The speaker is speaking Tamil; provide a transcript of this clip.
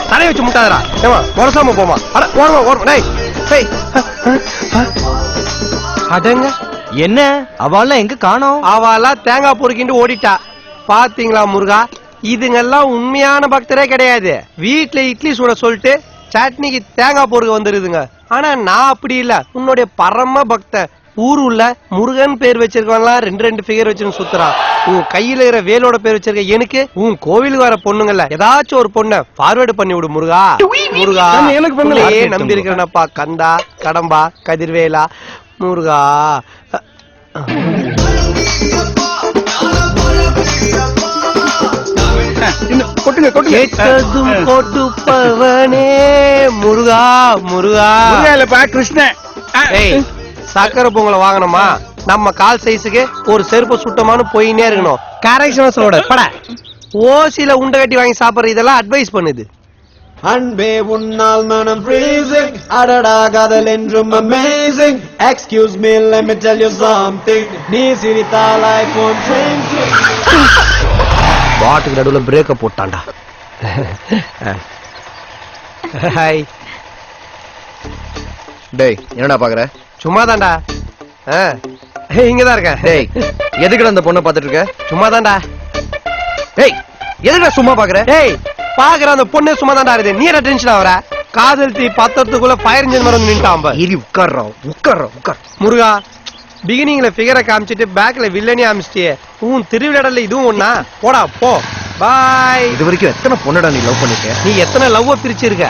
தரைய வச்சு முட்டாதரா ஏமா வருஷாம போமா அடங்க என்ன அவெல்லாம் எங்க காணோம்? அவெல்லாம் தேங்காய் பொறுக்கிட்டு ஓடிட்டா. பாத்தீங்களா முருகா, இதுங்கெல்லாம் உண்மையான பக்தரே கிடையாது. வீட்டுல இட்லி சுட சொல்லிட்டு சட்னிக்கு தேங்காய் பொறுக்க வந்துருதுங்க. ஆனா நான் அப்படி இல்ல, உன்னுடைய பரம பக்தன். ஊருள்ள முருகன் பேர் வச்சிருக்கவன்லாம் 2 ஃபிகர் வச்சுன்னு சுத்துறான். உன் கையில இருக்கிற வேலோட பேர் வச்சிருக்க எனக்கு உன் கோவிலுக்கு வர பொண்ணுங்கல்ல ஏதாச்சும் ஒரு பொண்ண ஃபார்வேர்டு பண்ணி விடு முருகா. முருகா நம்பி இருக்கிறனப்பா. கந்தா, கடம்பா, கதிர்வேலா, முருகா. கேட்டதும் கொடுப்பவனே முருகா முருகா. கிருஷ்ணன் சக்கரை பொங்கலை வாங்கணுமா? நம்ம கால் சைஸுக்கு ஒரு செருப்பு சுத்தமான போயினே இருக்கணும். கரெக்ஷனோட பட ஓசில உண்டை கட்டி வாங்கி சாப்பிடுற இதெல்லாம் அட்வைஸ் பண்ணுது. அன்பே உன்னால் மனம் freezing, அடடா காதல் என்றும் amazing. Excuse me, let me tell you something. நீ சிரித்தால் ஐபோன் பாட்டுக்கு நடுவுல பிரேக்க போட்டான்டா. ஹாய். டேய் என்னடா பாக்குற? சும்மாதான்டா. இங்கதான் இருக்கேன். டேய் எதுக்குடா அந்த பொண்ணை பாத்துட்டு இருக்க? சும்மாதான்டா. டேய் எதுக்குடா சும்மா பாக்குற? டேய் பாக்குற அந்த பொண்ணே சும்மாதான்டா இருக்குது. நீ என்ன டென்ஷன் ஆவற? காதல் தீ பத்தறதுக்குள்ள ஃபயர் இன்ஜின் மாதிரி வந்து நின்ட்டான். இரி உட்கார். முருகா, பிகினிங்ல ஃபிகரை காமிச்சிட்டு பேக்ல வில்லனி காமிச்சிட்டியே. உன் திருவிழாடல இதுவும் ஒண்ணா? போடா போ. பாய். இது வரைக்கும் எத்தனை பொண்ணடா நீ லவ் பண்ணிருக்க? நீ எத்தனை லவ்வ பிரிச்சிருக்க?